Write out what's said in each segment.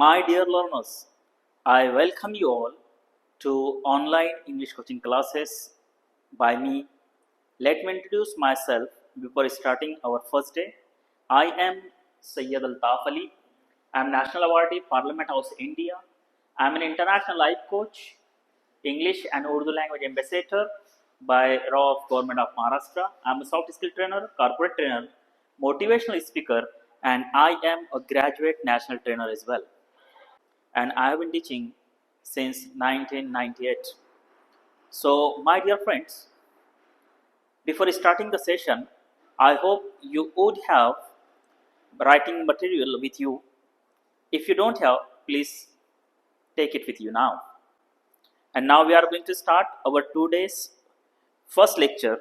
My dear learners, I welcome you all to online English coaching classes by me. Let me introduce myself before starting our first day. I am Sayyid Altaf Ali. I am National Awardee, Parliament House, India. I am an international life coach, English and Urdu language ambassador by RAW of Government of Maharashtra. I am a soft skill trainer, corporate trainer, motivational speaker, and I am a graduate national trainer as well. And I have been teaching since 1998. So, my dear friends, before starting the session, I hope you would have writing material with you. If you don't have, please take it with you now. And now we are going to start our 2 days first lecture.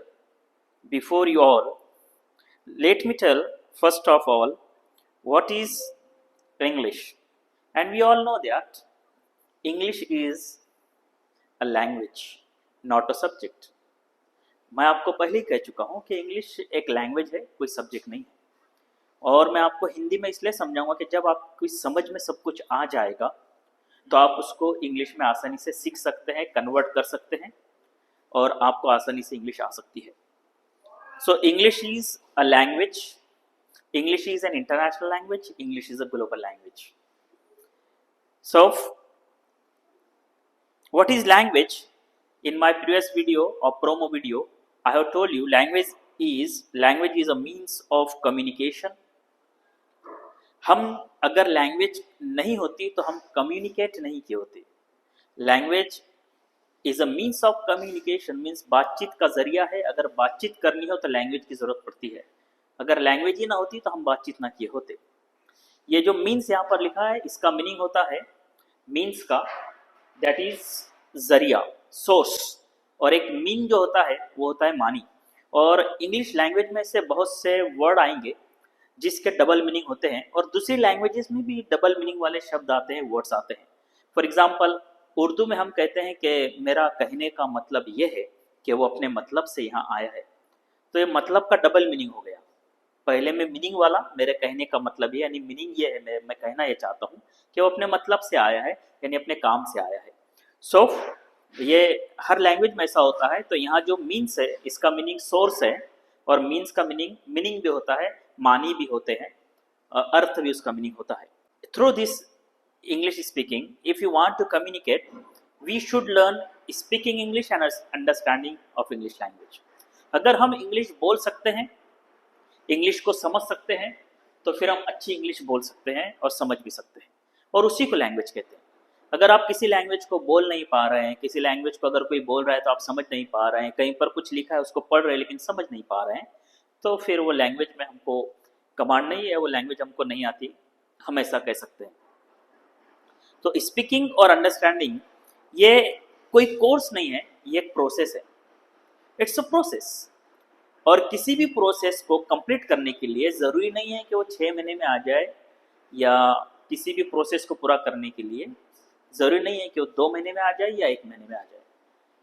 Before you all, let me tell first of all what is English. And we all know that English is a language, not a subject. मैं आपको पहले ही कह चुका हूँ कि English एक language है, कोई सब्जेक्ट नहीं है। और मैं आपको हिंदी में इसलिए समझाऊंगा कि जब आपको समझ में सब कुछ आ जाएगा तो आप उसको इंग्लिश में आसानी से सीख सकते हैं, कन्वर्ट कर सकते हैं और आपको आसानी से इंग्लिश आ सकती है। So English is a language, English is an international language, English is a global language. So what is language? In my previous video or promo video, I have told you language is a means of communication. हम अगर language नहीं होती तो हम communicate नहीं किए होते। Language is a means of communication, means बातचीत का जरिया है। अगर बातचीत करनी हो तो लैंग्वेज की जरूरत पड़ती है। अगर लैंग्वेज ही ना होती तो हम बातचीत ना किए होते। ये जो मीन्स यहाँ पर लिखा है इसका मीनिंग होता है, मीन्स का दैट इज जरिया, सोर्स, और एक मीन जो होता है वो होता है मानी। और इंग्लिश लैंग्वेज में से बहुत से वर्ड आएंगे जिसके डबल मीनिंग होते हैं और दूसरी लैंग्वेजेस में भी डबल मीनिंग वाले शब्द आते हैं, वर्ड्स आते हैं। फॉर एग्जांपल उर्दू में हम कहते हैं कि मेरा कहने का मतलब ये है कि वो अपने मतलब से यहाँ आया है, तो ये मतलब का डबल मीनिंग हो गया। पहले में मीनिंग वाला, मेरे कहने का मतलब ये, यानी मीनिंग ये है, मैं कहना ये चाहता हूँ कि वो अपने मतलब से आया है, यानी अपने काम से आया है। सो ये हर लैंग्वेज में ऐसा होता है। तो यहाँ जो मीन्स है इसका मीनिंग सोर्स है और मीन्स का मीनिंग भी होता है, मानी भी होते हैं, अर्थ भी उसका मीनिंग होता है। Through this English speaking, if you want to communicate, we should learn speaking English and understanding of English language. अगर हम इंग्लिश बोल सकते हैं, इंग्लिश को समझ सकते हैं, तो फिर हम अच्छी इंग्लिश बोल सकते हैं और समझ भी सकते हैं, और उसी को लैंग्वेज कहते हैं। अगर आप किसी लैंग्वेज को बोल नहीं पा रहे हैं, किसी लैंग्वेज को अगर कोई बोल रहा है तो आप समझ नहीं पा रहे हैं, कहीं पर कुछ लिखा है उसको पढ़ रहे हैं लेकिन समझ नहीं पा रहे हैं, तो फिर वो लैंग्वेज में हमको कमांड नहीं है, वो लैंग्वेज हमको नहीं आती, हम ऐसा कह सकते हैं। तो स्पीकिंग और अंडरस्टैंडिंग ये कोई कोर्स नहीं है, ये एक प्रोसेस है। It's a process. और किसी भी प्रोसेस को कंप्लीट करने के लिए ज़रूरी नहीं है कि वो 6 महीने में आ जाए, या किसी भी प्रोसेस को पूरा करने के लिए ज़रूरी नहीं है कि वो 2 महीने में आ जाए या 1 महीने में आ जाए।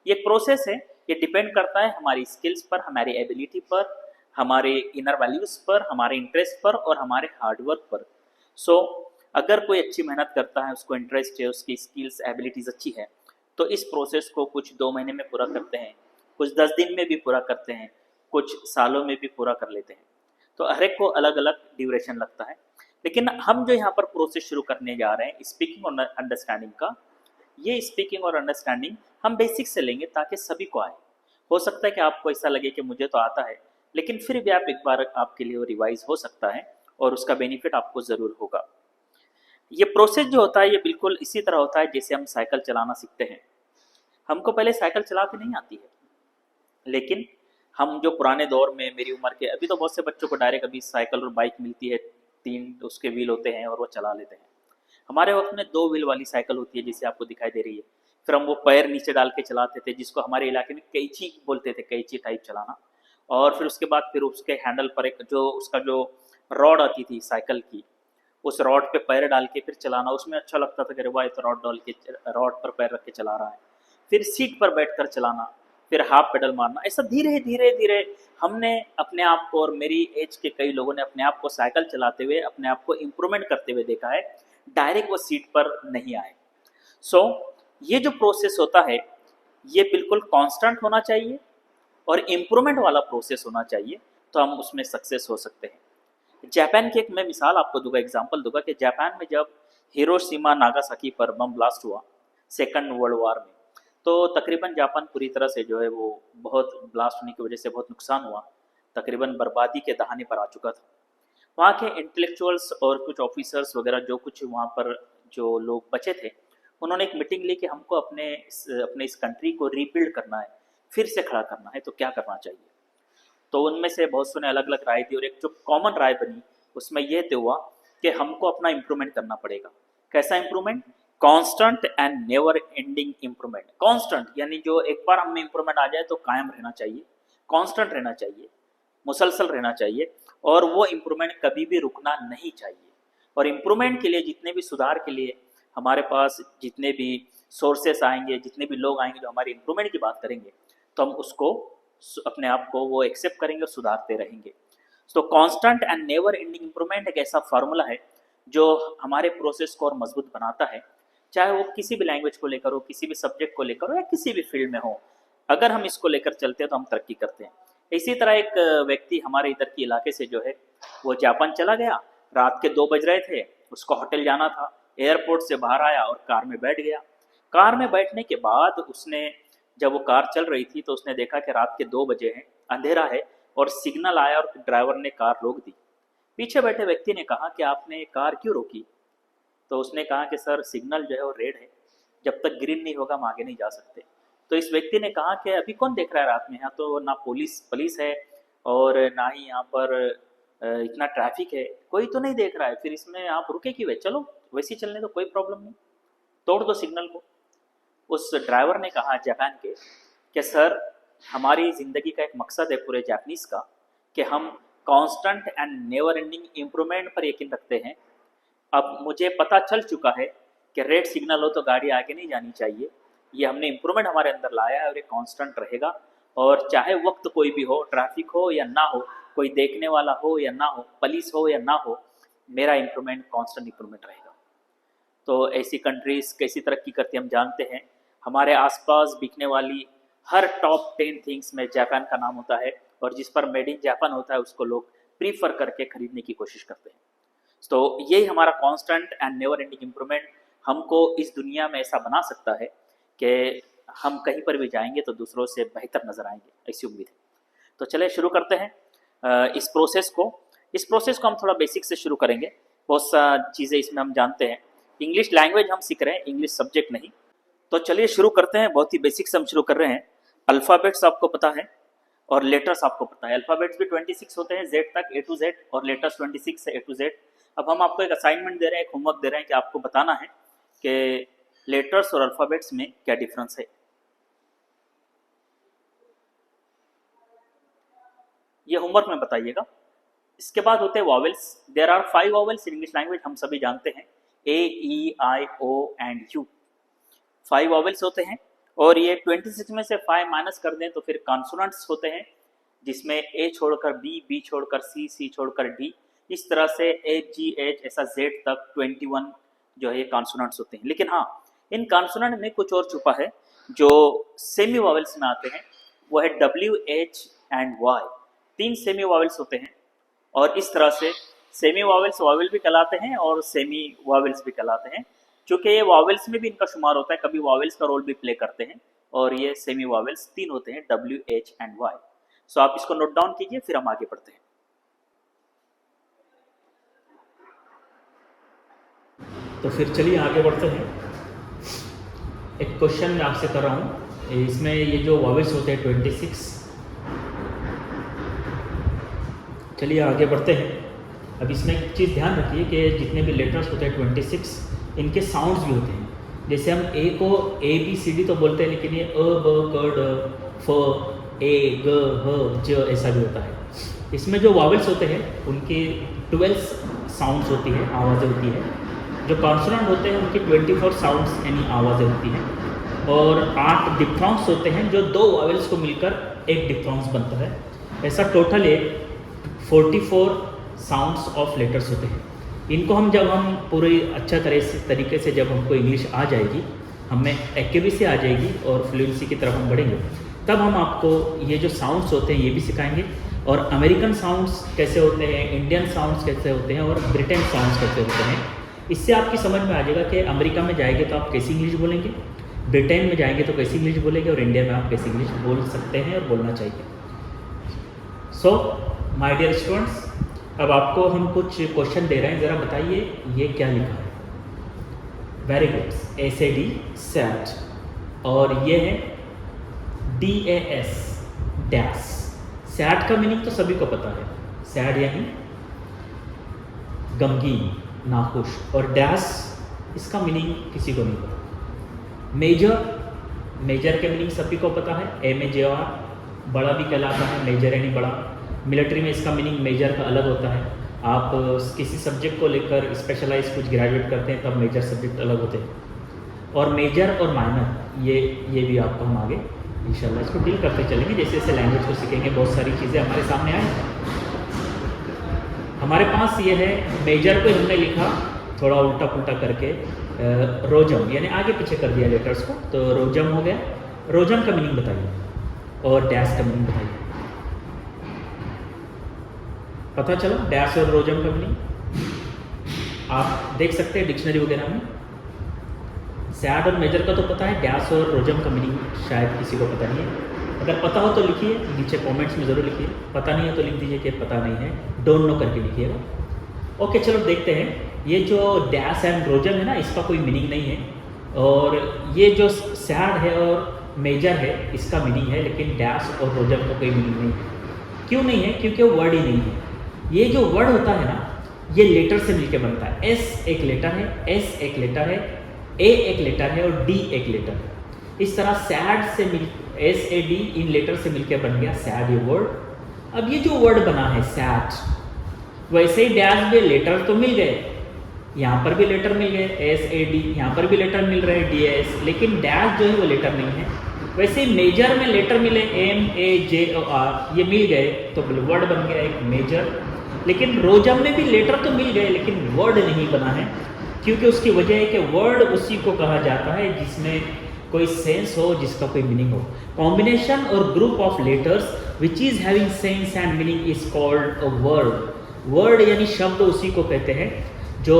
ये प्रोसेस है, ये डिपेंड करता है हमारी स्किल्स पर, हमारी एबिलिटी पर, हमारे इनर वैल्यूज़ पर, हमारे इंटरेस्ट पर और हमारे हार्डवर्क पर। सो अगर कोई अच्छी मेहनत करता है, उसको इंटरेस्ट है, उसकी स्किल्स एबिलिटीज़ अच्छी है, तो इस प्रोसेस को कुछ 2 महीने में पूरा करते हैं, कुछ 10 दिन में भी पूरा करते हैं, कुछ सालों में भी पूरा कर लेते हैं। तो हर एक को अलग अलग ड्यूरेशन लगता है। लेकिन हम जो यहाँ पर प्रोसेस शुरू करने जा रहे हैं स्पीकिंग और अंडरस्टैंडिंग का, ये स्पीकिंग और अंडरस्टैंडिंग हम बेसिक से लेंगे ताकि सभी को आए। हो सकता है कि आपको ऐसा लगे कि मुझे तो आता है, लेकिन फिर भी आप एक बार आपके लिए वो रिवाइज हो सकता है और उसका बेनिफिट आपको ज़रूर होगा। ये प्रोसेस जो होता है ये बिल्कुल इसी तरह होता है जैसे हम साइकिल चलाना सीखते हैं। हमको पहले साइकिल चलाते नहीं आती है, लेकिन हम जो पुराने दौर में, मेरी उम्र के, अभी तो बहुत से बच्चों को डायरेक्ट अभी साइकिल और बाइक मिलती है, 3 उसके व्हील होते हैं और वो चला लेते हैं। हमारे वक्त में 2 व्हील वाली साइकिल होती है जिसे आपको दिखाई दे रही है। फिर हम वो पैर नीचे डाल के चलाते थे, जिसको हमारे इलाके में कैंची बोलते थे, कैंची टाइप चलाना। और फिर उसके बाद फिर उसके हैंडल पर एक जो उसका जो रॉड आती थी साइकिल की, उस रॉड पे पैर डाल के फिर चलाना। उसमें अच्छा लगता था कि वाह, तो रॉड डाल के, रॉड पर पैर रख के चला रहा है। फिर सीट पर बैठकर चलाना, फिर हाफ पेडल मारना। ऐसा धीरे धीरे धीरे हमने अपने आप को, और मेरी एज के कई लोगों ने अपने आप को साइकिल चलाते हुए अपने आप को इम्प्रूवमेंट करते हुए देखा है। डायरेक्ट वो सीट पर नहीं आए। सो ये जो प्रोसेस होता है ये बिल्कुल कांस्टेंट होना चाहिए और इम्प्रूवमेंट वाला प्रोसेस होना चाहिए, तो हम उसमें सक्सेस हो सकते हैं। जापान की एक मैं मिसाल आपको दूंगा, एग्जांपल दूंगा कि जापान में जब हिरोशिमा नागासाकी पर बम ब्लास्ट हुआ सेकंड वर्ल्ड वॉर में, तो तकरीबन जापान पूरी तरह से जो है वो बहुत ब्लास्ट होने की वजह से बहुत नुकसान हुआ, तकरीबन बर्बादी के दहाने पर आ चुका था। वहाँ के इंटेलेक्चुअल्स और कुछ ऑफिसर्स वगैरह जो कुछ वहाँ पर जो लोग बचे थे, उन्होंने एक मीटिंग ली कि हमको अपने इस कंट्री को रीबिल्ड करना है, फिर से खड़ा करना है, तो क्या करना चाहिए। तो उनमें से बहुत से ने अलग अलग राय दी और एक जो कॉमन राय बनी उसमें यह तय हुआ कि हमको अपना इम्प्रूवमेंट करना पड़ेगा। कैसा improvement? Constant and never ending improvement. Constant यानी जो एक बार हमें इम्प्रूवमेंट आ जाए तो कायम रहना चाहिए, कांस्टेंट रहना चाहिए, मुसलसल रहना चाहिए, और वो इम्प्रूवमेंट कभी भी रुकना नहीं चाहिए। और इम्प्रूवमेंट के लिए, जितने भी सुधार के लिए हमारे पास जितने भी सोर्सेस आएंगे, जितने भी लोग आएंगे जो हमारी इम्प्रूवमेंट की बात करेंगे, तो हम उसको अपने आप को वो एक्सेप्ट करेंगे और सुधारते रहेंगे। तो constant and never ending improvement एक ऐसा फार्मूला है जो हमारे प्रोसेस को और मजबूत बनाता है, चाहे वो किसी भी लैंग्वेज को लेकर हो, किसी भी सब्जेक्ट को लेकर हो, या किसी भी फील्ड में हो। अगर हम इसको लेकर चलते हैं तो हम तरक्की करते हैं। इसी तरह एक व्यक्ति हमारे इधर के इलाके से जो है वो जापान चला गया, रात के 2 बज रहे थे, उसको होटल जाना था, एयरपोर्ट से बाहर आया और कार में बैठ गया। कार में बैठने के बाद उसने, जब वो कार चल रही थी तो उसने देखा कि रात के 2 बजे हैं, अंधेरा है, और सिग्नल आया और ड्राइवर ने कार रोक दी। पीछे बैठे व्यक्ति ने कहा कि आपने कार क्यों रोकी? तो उसने कहा कि सर सिग्नल जो है वो रेड है, जब तक ग्रीन नहीं होगा हम आगे नहीं जा सकते। तो इस व्यक्ति ने कहा कि अभी कौन देख रहा है रात में, यहाँ तो ना पुलिस है और ना ही यहाँ पर इतना ट्रैफिक है, कोई तो नहीं देख रहा है, फिर इसमें आप रुके क्यों है, चलो वैसे ही चलने दो, कोई प्रॉब्लम नहीं, तोड़ दो सिग्नल को। उस ड्राइवर ने कहा जापान के कि सर हमारी ज़िंदगी का एक मकसद है पूरे जापानीज का कि हम constant and never ending improvement पर यकीन रखते हैं। अब मुझे पता चल चुका है कि रेड सिग्नल हो तो गाड़ी आगे नहीं जानी चाहिए, ये हमने इम्प्रूवमेंट हमारे अंदर लाया है और ये कांस्टेंट रहेगा। और चाहे वक्त कोई भी हो, ट्रैफिक हो या ना हो, कोई देखने वाला हो या ना हो, पुलिस हो या ना हो, मेरा इम्प्रूवमेंट कांस्टेंट इम्प्रूवमेंट रहेगा। तो ऐसी कंट्रीज़ कैसी तरक्की करती हम जानते हैं। हमारे आसपास बिकने वाली हर टॉप 10 थिंग्स में जापान का नाम होता है, और जिस पर मेड इन जापान होता है उसको लोग प्रीफर करके खरीदने की कोशिश करते हैं। तो यही हमारा constant and never ending improvement हमको इस दुनिया में ऐसा बना सकता है कि हम कहीं पर भी जाएंगे तो दूसरों से बेहतर नजर आएंगे, ऐसी उम्मीद है। तो चलिए शुरू करते हैं इस प्रोसेस को हम थोड़ा बेसिक से शुरू करेंगे। बहुत सा चीज़ें इसमें हम जानते हैं, इंग्लिश लैंग्वेज हम सीख रहे हैं, इंग्लिश सब्जेक्ट नहीं। तो चलिए शुरू करते हैं, बहुत ही बेसिक से हम शुरू कर रहे हैं। अल्फ़ाबेट्स आपको पता है और लेटर्स आपको पता है। अल्फ़ाबेट्स भी 26 होते हैं Z तक, A to Z, और लेटर्स 26 है A to Z। अब हम आपको एक असाइनमेंट दे रहे हैं, एक होमवर्क दे रहे हैं कि आपको बताना है कि लेटर्स और अल्फ़ाबेट्स में क्या डिफरेंस है। ये होमवर्क में बताइएगा। इसके बाद होते हैं vowels. There are 5 vowels in English language, हम सभी जानते हैं, A, E, I, O and U। 5 vowels होते हैं, और ये 26 में से 5 माइनस कर दें तो फिर कॉन्सोनेंट्स होते हैं, जिसमें A छोड़कर B, B छोड़कर C, C छोड़कर D, इस तरह से H, G, H ऐसा Z तक 21 जो है ये कॉन्सोनेंट्स होते हैं। लेकिन हाँ, इन कॉन्सोनेंट में कुछ और छुपा है जो सेमी वॉवेल्स में आते हैं, वो है W, H and Y। 3 semi vowels होते हैं, और इस तरह से सेमी वॉवेल्स वॉवेल भी कहलाते हैं और सेमी वॉवेल्स भी कहलाते हैं। चूँकि ये वॉवेल्स में भी इनका शुमार होता है, कभी वॉवेल्स का रोल भी प्ले करते हैं, और ये सेमी वॉवेल्स 3 होते हैं, W, H एंड Y। सो आप इसको नोट डाउन कीजिए, फिर हम आगे बढ़ते हैं। तो फिर चलिए आगे बढ़ते हैं। एक क्वेश्चन मैं आपसे कर रहा हूँ, इसमें ये जो वॉवेल्स होते हैं 26, चलिए आगे बढ़ते हैं। अब इसमें एक चीज़ ध्यान रखिए कि जितने भी लेटर्स होते हैं 26, इनके साउंड्स भी होते हैं। जैसे हम ए को ABCD तो बोलते हैं, लेकिन ये अ, ब, क, ड, फ, ए, ग, ह, ज ऐसा भी होता है। इसमें जो वॉवेल्स होते हैं उनकी 12 साउंड्स होती है, आवाज़ें होती है। जो कॉन्सोनेंट होते हैं उनकी 24 साउंड्स यानी आवाज़ें होती हैं, और 8 डिप्थॉन्ग्स होते हैं, जो 2 वॉवेल्स को मिलकर एक डिप्थॉन्ग्स बनता है। ऐसा टोटल 44 साउंड्स ऑफ लेटर्स होते हैं। इनको जब हम पूरी अच्छा तरीके से जब हमको इंग्लिश आ जाएगी, हमें एक्यूरेसी आ जाएगी और फ्लुएंसी की तरफ हम बढ़ेंगे, तब हम आपको ये जो साउंड्स होते हैं ये भी सिखाएंगे, और अमेरिकन साउंड्स कैसे होते हैं, इंडियन साउंड्स कैसे होते हैं और ब्रिटेन साउंड्स कैसे होते हैं। इससे आपकी समझ में आ जाएगा कि अमेरिका में जाएंगे तो आप कैसी इंग्लिश बोलेंगे, ब्रिटेन में जाएंगे तो कैसी इंग्लिश बोलेंगे, और इंडिया में आप कैसी इंग्लिश बोल सकते हैं और बोलना चाहिए। सो माय डियर स्टूडेंट्स, अब आपको हम कुछ क्वेश्चन दे रहे हैं, ज़रा बताइए ये क्या लिखा है। वेरी गुड, SAD सैट, और ये है DAS डैश। सैड का मीनिंग तो सभी को पता है, सैड यानी गमगीन, नाखुश, और डैश इसका मीनिंग किसी को नहीं पता। मेजर के मीनिंग सभी को पता है, MAJR, बड़ा भी कहलाता है, मेजर यानी बड़ा। मिलिट्री में इसका मीनिंग मेजर का अलग होता है। आप किसी सब्जेक्ट को लेकर स्पेशलाइज कुछ ग्रेजुएट करते हैं तब मेजर सब्जेक्ट अलग होते हैं, और मेजर और माइनर ये भी आपको हम आगे इंशाल्लाह इसको डील करते चलेंगे। जैसे जैसे लैंग्वेज को सीखेंगे बहुत सारी चीज़ें हमारे सामने आएंगी। हमारे पास ये है, मेजर को हमने लिखा थोड़ा उल्टा पुल्टा करके रोजम, यानी आगे पीछे कर दिया लेटर्स को, तो रोजम हो गया। रोजम का मीनिंग बताइए और डैश का मीनिंग बताइए। पता चला डैश और रोजम का मीनिंग आप देख सकते हैं डिक्शनरी वगैरह में। सैड और मेजर का तो पता है, डैश और रोजम का मीनिंग शायद किसी को पता नहीं है। अगर पता हो तो लिखिए, नीचे कमेंट्स में ज़रूर लिखिए। पता नहीं है तो लिख दीजिए कि पता नहीं है, डोंट नो करके लिखिएगा। ओके, चलो देखते हैं। ये जो डैश एंड रोजम है ना, इसका कोई मीनिंग नहीं है, और ये जो सैड है और मेजर है इसका मीनिंग है, लेकिन डैश और रोजम का कोई मीनिंग नहीं है। क्यों नहीं है? क्योंकि वो वर्ड ही नहीं है। ये जो वर्ड होता है ना, ये लेटर से मिलकर बनता है। S एक लेटर है, S एक लेटर है, A एक लेटर है और D एक लेटर है। इस तरह सैड से SAD इन लेटर से मिलकर बन गया सैड ये वर्ड। अब ये जो वर्ड बना है सैड, वैसे ही डैश में लेटर तो मिल गए, यहाँ पर भी लेटर मिल गए SAD, यहाँ पर भी लेटर मिल रहे DS, लेकिन डैश जो है वो लेटर नहीं है। वैसे ही मेजर में लेटर मिले MAJOR, ये मिल गए तो वर्ड बन गया एक मेजर। लेकिन रोजम में भी लेटर तो मिल गए लेकिन वर्ड नहीं बना है, क्योंकि उसकी वजह है कि वर्ड उसी को कहा जाता है जिसमें कोई सेंस हो, जिसका कोई मीनिंग हो। कॉम्बिनेशन और group of letters which is having sense and meaning is called a word. Word यानी शब्द उसी को कहते हैं जो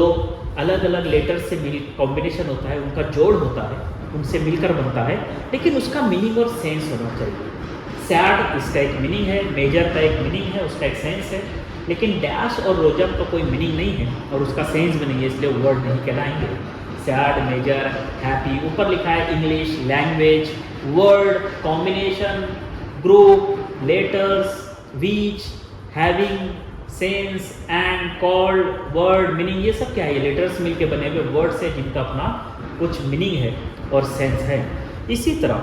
अलग अलग लेटर से मिल कॉम्बिनेशन होता है, उनका जोड़ होता है, उनसे मिलकर बनता है, लेकिन उसका मीनिंग और सेंस होना चाहिए। सैड इसका एक मीनिंग है, मेजर का एक मीनिंग है, उसका एक सेंस है, लेकिन डैश और रोजम का कोई मीनिंग नहीं है और उसका सेंस भी नहीं है, इसलिए वर्ड नहीं कहलाएंगे। सैड, मेजर, हैप्पी, ऊपर लिखा है English language, word, combination, group, letters, which, having, sense and, called, word, meaning, ये सब क्या है? ये लेटर्स मिलके बने हुए वर्ड्स है जिनका अपना कुछ मीनिंग है और सेंस है। इसी तरह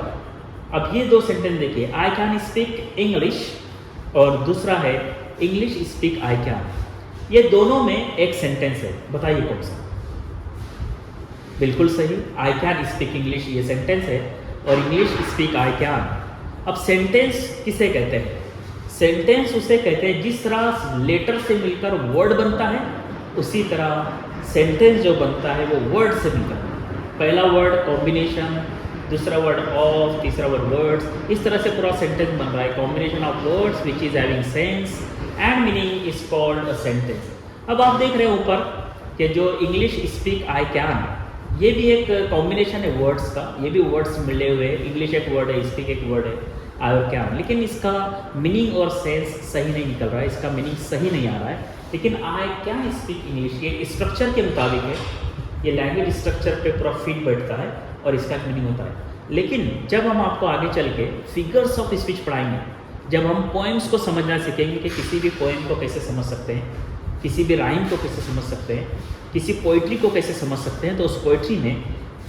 अब ये दो सेंटेंस देखिए, आई कैन स्पीक इंग्लिश और दूसरा है इंग्लिश स्पीक आई कैन। ये दोनों में एक सेंटेंस है, बताइए कौन सा? बिल्कुल सही, आई कैन स्पीक इंग्लिश ये सेंटेंस है और इंग्लिश स्पीक आई कैन। अब सेंटेंस किसे कहते हैं? सेंटेंस उसे कहते हैं जिस तरह लेटर से मिलकर वर्ड बनता है, उसी तरह सेंटेंस जो बनता है वो वर्ड से मिलकर। पहला वर्ड कॉम्बिनेशन, दूसरा वर्ड ऑफ, तीसरा वर्ड वर्ड्स, इस तरह से पूरा सेंटेंस बन रहा है। Combination of words which is having sense and meaning is called a sentence. अब आप देख रहे हैं ऊपर कि जो इंग्लिश स्पीक आई कैन, ये भी एक कॉम्बिनेशन है वर्ड्स का, ये भी वर्ड्स मिले हुए हैं। इंग्लिश एक वर्ड है, स्पीक एक वर्ड है, आई और कैन, लेकिन इसका मीनिंग और सेंस सही नहीं निकल रहा है, इसका मीनिंग सही नहीं आ रहा है। लेकिन आई कैन स्पीक इंग्लिश ये स्ट्रक्चर के मुताबिक है, ये लैंग्वेज स्ट्रक्चर पे पूरा फिट बैठता है और इसका मीनिंग होता है। लेकिन जब हम आपको आगे चल के फिगर्स ऑफ स्पीच पढ़ाएंगे, जब हम पोएम्स को समझना सीखेंगे कि किसी भी पोएम को कैसे समझ सकते हैं, किसी भी राइम को कैसे समझ सकते हैं, किसी पोइट्री को कैसे समझ सकते हैं, तो उस पोइट्री में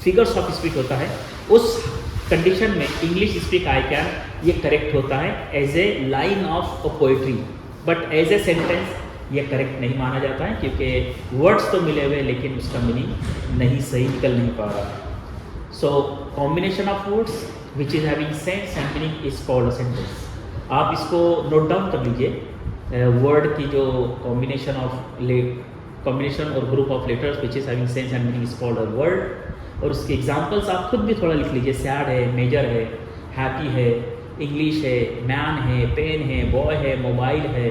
फिगर्स ऑफ स्पीच होता है। उस कंडीशन में इंग्लिश स्पीक आई कैन ये करेक्ट होता है as a line of a poetry, but as a sentence ये करेक्ट नहीं माना जाता है, क्योंकि वर्ड्स तो मिले हुए लेकिन उसका मीनिंग नहीं सही निकल नहीं पा रहा है। So combination of words which is having sense and meaning is called a sentence. आप इसको नोट डाउन कर लीजिए, वर्ड की जो कॉम्बिनेशन ऑफ कॉम्बिनेशन और group of letters which is having sense and meaning is called a word. और उसके examples आप खुद भी थोड़ा लिख लीजिए, सैड है, मेजर है, हैप्पी है, इंग्लिश है, मैन है, पेन है, बॉय है, मोबाइल है,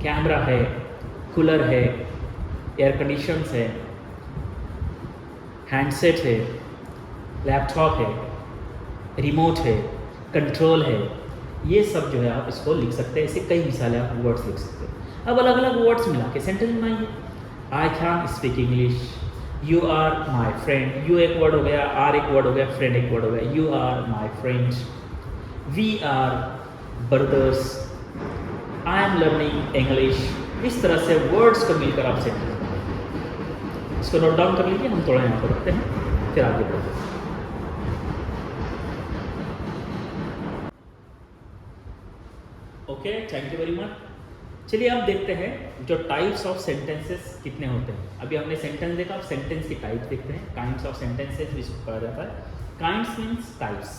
कैमरा है, कूलर है, एयर कंडीशंस है, हैंडसेट है, लैपटॉप है, रिमोट है, कंट्रोल है। ये सब जो है आप इसको लिख सकते हैं। ऐसे कई मिसालें आप वर्ड्स लिख सकते हैं। अब अलग अलग वर्ड्स मिला के सेंटेंस बनाइए। I can speak English, you are my friend, you एक वर्ड हो गया, आर एक वर्ड हो गया, फ्रेंड एक वर्ड हो गया, you are my friend, we are brothers, I am learning English. इस तरह से वर्ड्स को मिलकर आप सेंटेंस बनाइए। इसको नोट डाउन कर लीजिए, हम थोड़ा यहाँ पर रखते हैं, फिर आगे बढ़ते हैं। Okay, thank you very much. चलिए अब देखते हैं जो टाइप्स ऑफ सेंटेंसेस कितने होते हैं। अभी हमने सेंटेंस देखा, अब सेंटेंस की टाइप देखते हैं। काइंड्स ऑफ सेंटेंसेस जिसको कहा जाता है। काइंड्स मीन्स टाइप्स,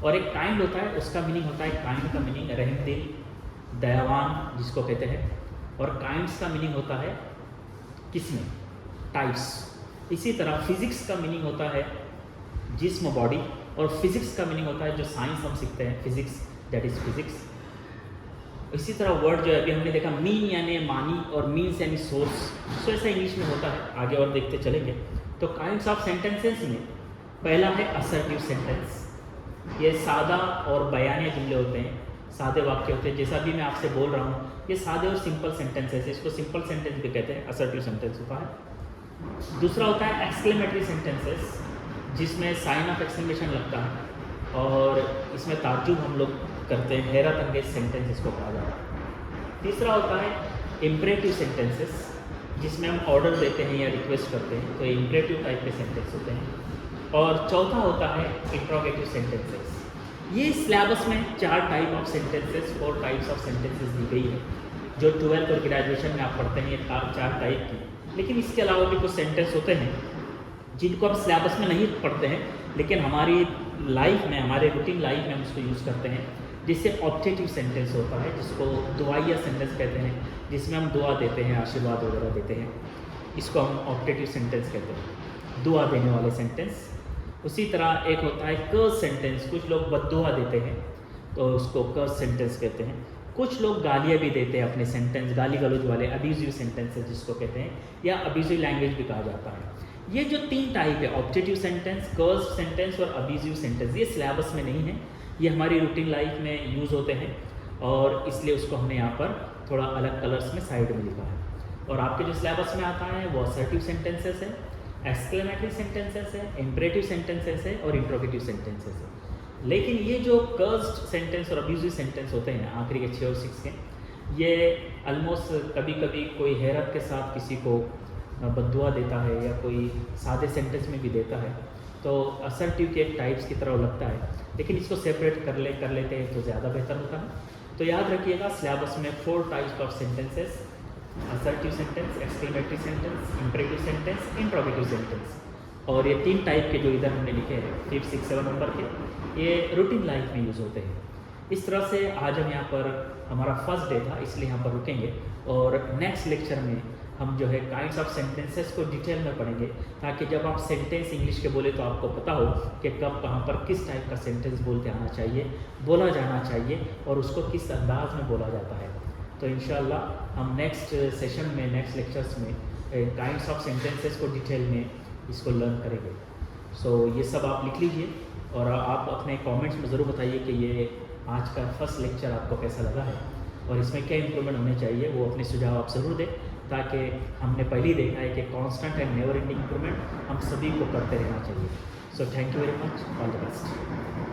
और एक काइंड होता है उसका मीनिंग होता है, काइंड का मीनिंग रहमदिल, दयावान जिसको कहते हैं। और काइंड्स का मीनिंग होता है किसमें, टाइप्स। इसी तरह फिजिक्स का मीनिंग होता है जिस्म, बॉडी, और फिजिक्स का मीनिंग होता है जो साइंस हम सीखते हैं, फिजिक्स, दैट इज फिजिक्स। इसी तरह वर्ड जो है अभी हमने देखा, मीन यानी मानी और मीन्स यानी सोर्स, सो ऐसा इंग्लिश में होता है। आगे और देखते चलेंगे। तो काइंड्स ऑफ सेंटेंसेस में पहला है असर्टिव सेंटेंस। ये सादा और बयानिया जुमले होते हैं, सादे वाक्य होते हैं। जैसा भी मैं आपसे बोल रहा हूँ, ये सादे और सिंपल सेंटेंसेस है, इसको सिंपल सेंटेंस भी कहते हैं, असर्टिव सेंटेंस होता है। दूसरा होता है एक्सक्लेमेटरी सेंटेंसेस, जिसमें साइन ऑफ एक्सक्लेमेशन लगता है और इसमें ताज्जुब हम लोग करते हैं, हैरत अंगेज सेंटेंस इसको कहा जाता है। तीसरा होता है इम्परेटिव सेंटेंसेस, जिसमें हम ऑर्डर देते हैं या रिक्वेस्ट करते हैं, तो इम्परेटिव टाइप के सेंटेंस होते हैं। और चौथा होता है इंट्रोगेटिव सेंटेंसेस। ये सिलेबस में 4 type of sentences, 4 types of sentences दी गई है, जो 12th और ग्रेजुएशन में आप पढ़ते हैं, ये 4 टाइप की। लेकिन इसके अलावा भी कुछ सेंटेंस होते हैं जिनको हम सिलेबस में नहीं पढ़ते हैं, लेकिन हमारी लाइफ में, हमारे रूटीन लाइफ में हम उसको यूज़ करते हैं। जिससे ऑब्जेक्टिव सेंटेंस होता है, जिसको दुआइया सेंटेंस कहते हैं, जिसमें हम दुआ देते हैं, आशीर्वाद वगैरह देते हैं, इसको हम ऑब्जेक्टिव सेंटेंस कहते हैं, दुआ देने वाले सेंटेंस। उसी तरह एक होता है कर्स सेंटेंस, कुछ लोग बद्दुआ देते हैं तो उसको कर्स सेंटेंस कहते हैं। कुछ लोग गालियाँ भी देते हैं अपने सेंटेंस, गाली गलौज वाले अब्यूजिव सेंटेंसेस जिसको कहते हैं, या अब्यूजिव लैंग्वेज भी कहा जाता है। ये जो 3 टाइप है, ऑब्जेक्टिव सेंटेंस, कर्स सेंटेंस और अब्यूजिव सेंटेंस, ये सिलेबस में नहीं है, ये हमारी रूटीन लाइफ में यूज़ होते हैं, और इसलिए उसको हमने यहाँ पर थोड़ा अलग कलर्स में साइड में लिखा है। और आपके जो सिलेबस में आता है वो असर्टिव सेंटेंसेस है, एक्सक्लेमेटरी सेंटेंसेस है, इम्परेटिव सेंटेंसेस है और इंट्रोगेटिव सेंटेंसेस है। लेकिन ये जो कर्स्ड सेंटेंस और अब्यूजिव सेंटेंस होते हैं आखिरी के 6 और 6 के, ये ऑलमोस्ट कभी कभी कोई हैरत के साथ किसी को बद्दुआ देता है या कोई सादे सेंटेंस में भी देता है, तो असर्टिव के एक टाइप्स की तरह लगता है, लेकिन इसको सेपरेट कर लेते हैं तो ज़्यादा बेहतर होता है। तो याद रखिएगा, सिलेबस में 4 types of sentences, assertive sentence, exclamatory sentence, imperative sentence, interrogative sentence, और ये 3 टाइप के जो इधर हमने लिखे हैं 5, 6, 7 नंबर के, ये रूटीन लाइफ में यूज़ होते हैं। इस तरह से आज हम यहाँ पर, हमारा फर्स्ट डे था इसलिए यहाँ पर रुकेंगे, और नेक्स्ट लेक्चर में हम जो है काइंड्स ऑफ सेंटेंसेस को डिटेल में पढ़ेंगे, ताकि जब आप सेंटेंस इंग्लिश के बोले तो आपको पता हो कि कब कहाँ पर किस टाइप का सेंटेंस बोलते आना चाहिए, बोला जाना चाहिए, और उसको किस अंदाज में बोला जाता है। तो इंशाल्लाह हम नेक्स्ट सेशन में, नेक्स्ट लेक्चर्स में काइंड्स ऑफ सेंटेंसेस को डिटेल में इसको लर्न करेंगे। सो ये सब आप लिख लीजिए, और आप अपने कमेंट्स में ज़रूर बताइए कि ये आज का फर्स्ट लेक्चर आपको कैसा लगा है, और इसमें क्या इंप्रूवमेंट होने चाहिए, वो अपने सुझाव आप ज़रूर दें, ताकि हमने पहले ही देखा है कि constant and never ending improvement हम सभी को करते रहना चाहिए। So thank you very much, all the best.